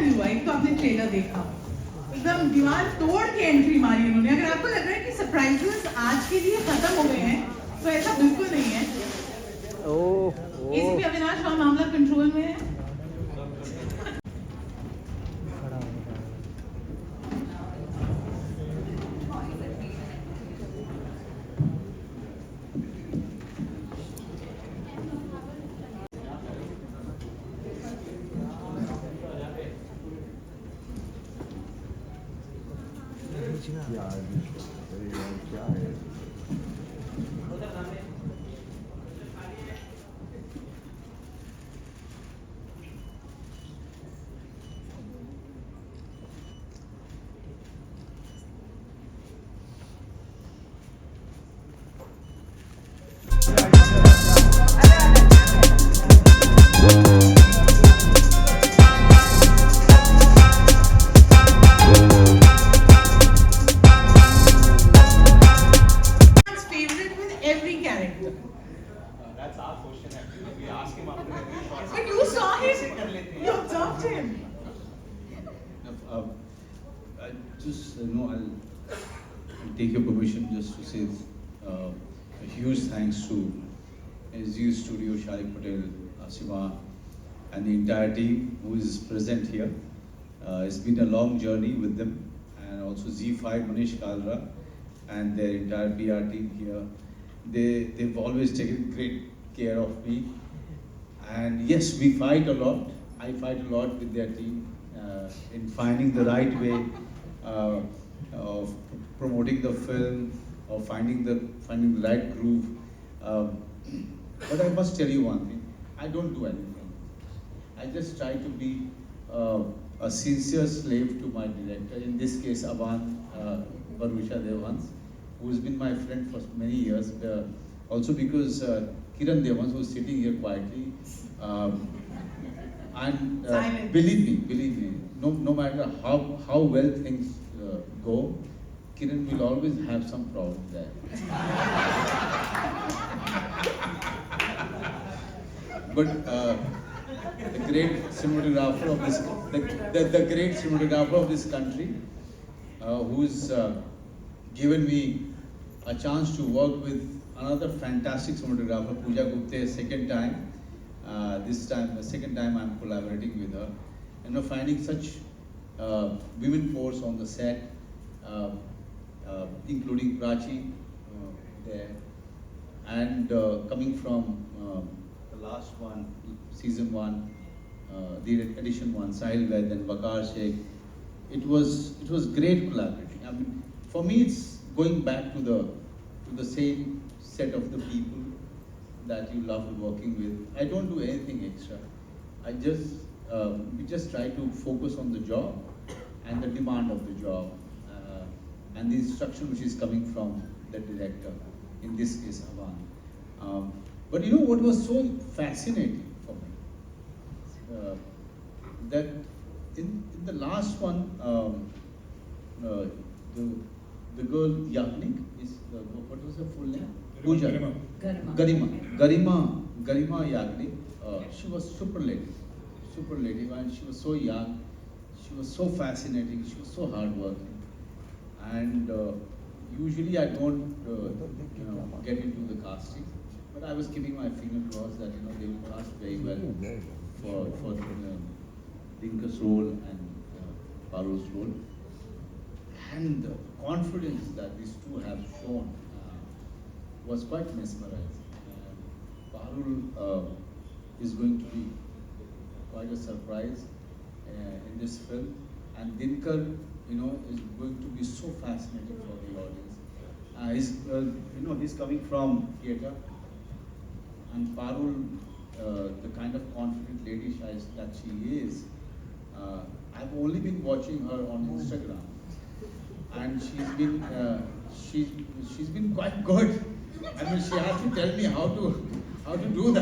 नहीं हुआ, एक तो आपने ट्रेलर देखा, एकदम दीवार तोड़ के एंट्री मारी उन्होंने। अगर आपको लग रहा है कि सरप्राइजेस आज के लिए खत्म हो गए हैं तो ऐसा बिल्कुल नहीं है। एसीपी अविनाश का मामला कंट्रोल में है। क्या है take your permission just to say a huge thanks to Zee Studios Shariq, Siva, and the entire team who is present here. It's been a long journey with them, and also ZEE5 Manish Kalra and their entire PR team here. They've always taken great care of me, and yes, we fight a lot. I fight a lot with their team in finding the right way of promoting the film, or finding the right groove. But I must tell you one thing: I don't do anything. I just try to be a sincere slave to my director. In this case, Aban, Bharucha, Deohans, who has been my friend for many years. Also because Kiran, who is sitting here quietly, and believe me, no matter how well things go, Kiran will always have some problem there. But the great cinematographer of this, the great cinematographer of this country, who's given me a chance to work with another fantastic cinematographer, Pooja Gupte, second time. This time, the second time I'm collaborating with her. Finding such women force on the set, including Prachi there, and coming from the last one, season 1, the edition 1, Sahil Vaid and Bakar Sheikh. It was great collaborating. I mean, for me, it's going back to the same set of the people that you love working with. I don't do anything extra. We just try to focus on the job and the demand of the job, and the instruction which is coming from the director, in this case Aban. But you know what was so fascinating for me? That in the last one, the girl Yagnik is what was her full name? Pooja. Garima Yagnik. She was superlative, and she was so young. She was so fascinating. She was so hardworking. And usually I don't, get into the casting, but I was keeping my finger crossed that they will cast very well for Dinkar's role and Parul's role. And the confidence that these two have shown was quite mesmerizing. Parul is going to be quite a surprise in this film, and Dinkar, is going to be so fascinating for the audience. He's coming from theatre, and Parul, the kind of confident lady that she is, I've only been watching her on Instagram, and she's been quite good. I mean, she has to tell me how to do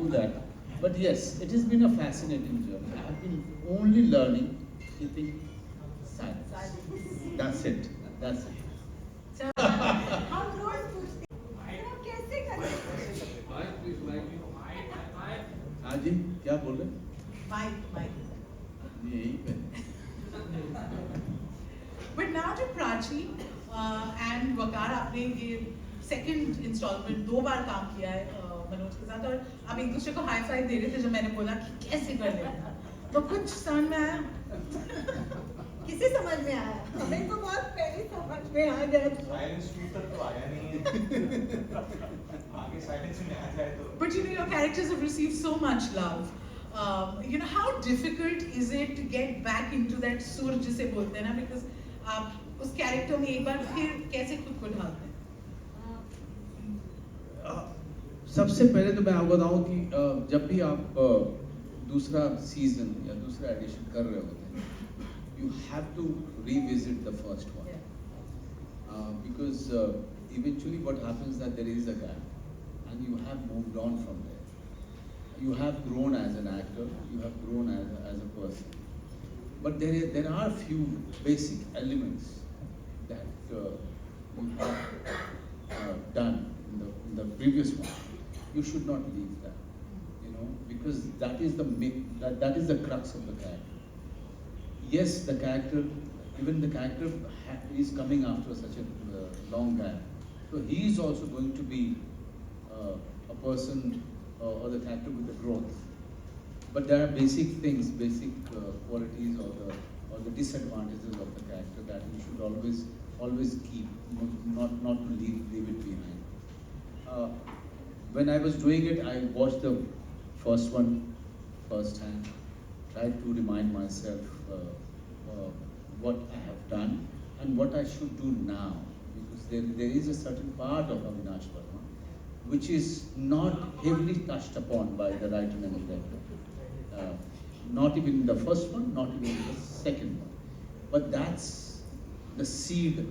that. But yes, it has been a fascinating journey. I have been only learning, keeping silence. That's it. हाँ जी, क्या बोल रहे? Prachi and वकार, आपने ये second instalment 2 बार काम किया है मनोज के साथ, और आप एक दूसरे को हाई फाइव दे रहे थे जब मैंने बोला कि कैसे कर लेना, तो कुछ समझ में आया? किसे समझ में आया? हमें तो बहुत पहले समझ में आ गया। साइलेंस तक तो आया नहीं है। आगे साइलेंस में आ जाए तो। But you know, your characters have received so much love. You know, how difficult is it to get back into that sur जिसे बोलते हैं ना, because आप उस character में एक बार फिर कैसे खुद को ढालते हैं? सबसे पहले तो मैं आपको बताऊं कि जब भी आप दूसरा सीजन या दूसरा एडिशन कर रहे होते हैं, you have to revisit the first one. Because eventually what happens that there is a gap and you have moved on from there. You have grown as an actor, you have grown as a person. But there are few basic elements that you have done in the previous one. You should not leave that, you know, because that is the crux of the character. Yes, the character, even the character is coming after such a long gap. So he is also going to be a person or the character with the growth. But there are basic things, basic qualities or the disadvantages of the character that you should always keep, not to leave it behind. When I was doing it, I watched the first one firsthand, tried to remind myself what I have done and what I should do now, because there is a certain part of Avinash Verma which is not heavily touched upon by the writer and the director. Not even in the first one, not even in the second one. But that's the seed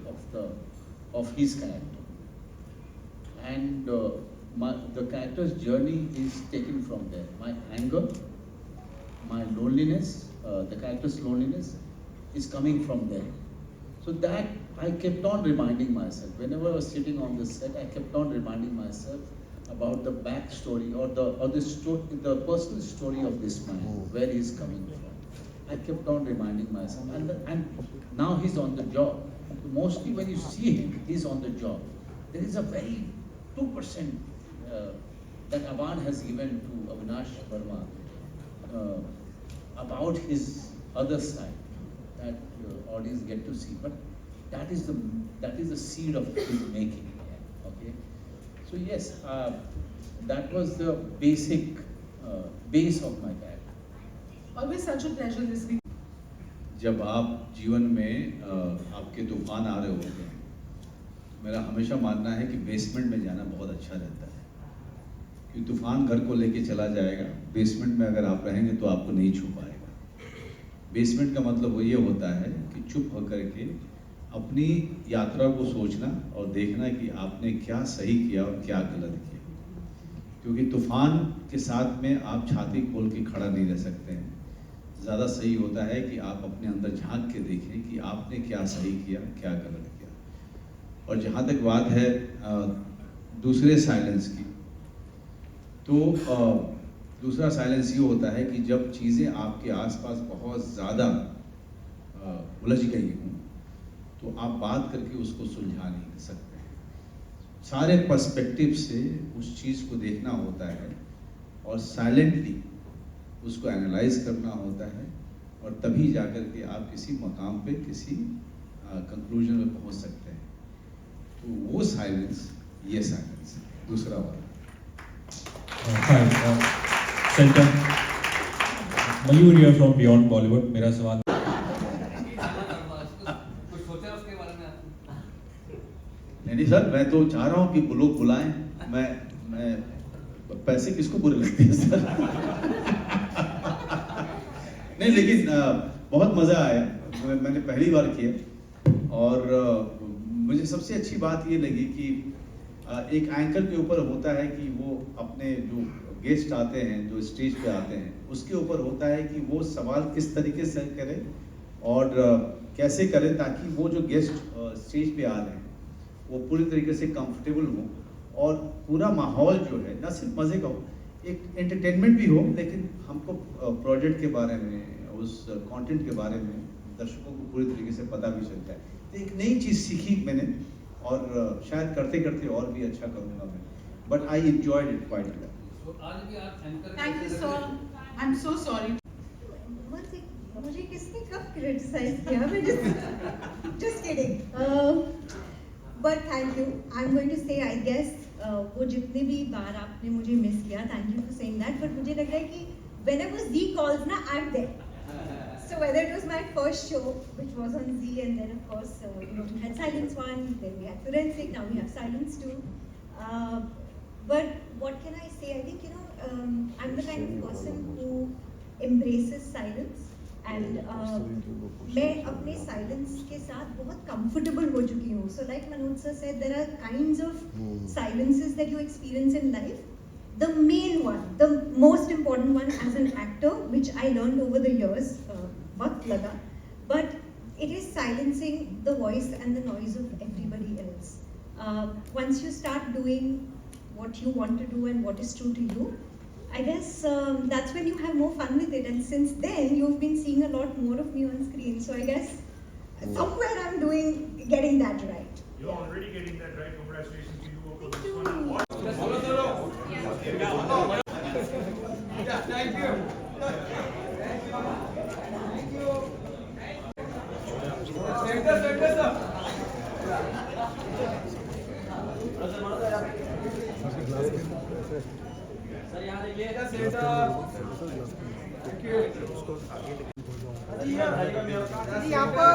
of his character. And the character's journey is taken from there. My anger, my loneliness, the character's loneliness is coming from there. So that I kept on reminding myself. Whenever I was sitting on the set, I kept on reminding myself about the backstory or the personal story of this man, where he is coming from. I kept on reminding myself, and now he's on the job. So mostly when you see him, he's on the job. There is a very 2% that Aban has given to Avinash Verma about his other side that audience get to see. But that is the seed of his making. Okay. So yes, that was the basic base of my character. Always such a pleasure listening. जब आप जीवन में आपके तूफान आ रहे होते हैं, मेरा हमेशा मानना है कि बेसमेंट में जाना बहुत अच्छा रहता है, क्योंकि तूफान घर को लेके चला जाएगा, बेसमेंट में अगर आप रहेंगे तो आपको नहीं छू पाएगा। बेसमेंट का मतलब वो ये होता है कि चुप होकर के अपनी यात्रा को सोचना और देखना कि आपने क्या सही किया और क्या गलत किया, क्योंकि तूफान के साथ में आप छाती खोल के खड़ा नहीं रह सकते हैं। ज़्यादा सही होता है कि आप अपने अंदर झांक के देखें कि आपने क्या सही किया, क्या गलत किया। और जहाँ तक बात है दूसरे साइलेंस की, तो दूसरा साइलेंस ये होता है कि जब चीज़ें आपके आसपास बहुत ज़्यादा उलझ गई हों, तो आप बात करके उसको सुलझा नहीं सकते हैं। सारे पर्सपेक्टिव से उस चीज़ को देखना होता है और साइलेंटली उसको एनालाइज करना होता है, और तभी जाकर के आप किसी मकाम पे किसी कंक्लूजन में पहुंच सकते हैं। तो वो साइलेंस, ये साइलेंस दूसरा वाला। Centre Mayur here from beyond Bollywood. मेरा सवाल नहीं सर, मैं तो चाह रहा हूँ कि लोग बुलाएं। मैं पैसे किसको बुरे लगते हैं सर? नहीं, लेकिन बहुत मज़ा आया। मैंने पहली बार किया और मुझे सबसे अच्छी बात ये लगी कि एक एंकर के ऊपर होता है कि वो अपने जो गेस्ट आते हैं, जो स्टेज पे आते हैं, उसके ऊपर होता है कि वो सवाल किस तरीके से करें और कैसे करें ताकि वो जो गेस्ट स्टेज पे आ रहे हैं वो पूरी तरीके से कंफर्टेबल हो और पूरा माहौल जो है ना सिर्फ मज़े का हो, एक एंटरटेनमेंट भी हो, लेकिन हमको प्रोजेक्ट के बारे में, उस कंटेंट के बारे में दर्शकों को पूरी तरीके से पता भी चलता है। एक नई चीज़ सीखी मैंने और शायद करते करते और भी अच्छा करूँगा मैं, but I enjoyed it quite well. Thank you so. I'm so sorry. मुझे किसने कब क्रिटिसाइज किया? मैं just kidding. But thank you. I'm going to say, I guess, वो जितने भी बार आपने मुझे मिस किया, thank you for saying that. But मुझे लग रहा है कि whenever Zee calls ना, I'm there. So whether it was my first show, which was on Zee, and then of course, we had Silence 1, then we had Forensic, now we have Silence 2. But what can I say? I think, I'm the kind of person who embraces silence. And मैं अपने silence के साथ बहुत comfortable हो चुकी हूँ. So like Manoj sir said, there are kinds of silences that you experience in life. The main one, the most important one as an actor, which I learned over the years, वक्त लगा, but it is silencing the voice and the noise of everybody else. Once you start doing what you want to do and what is true to you, I guess that's when you have more fun with it. And since then, you've been seeing a lot more of me on screen. So I guess somewhere I'm getting that right. You're already getting that right. Congratulations to you for Thank this you. one. Yeah, thank you. Center, sir. Sir यहाँ देखिए thank you यहाँ पर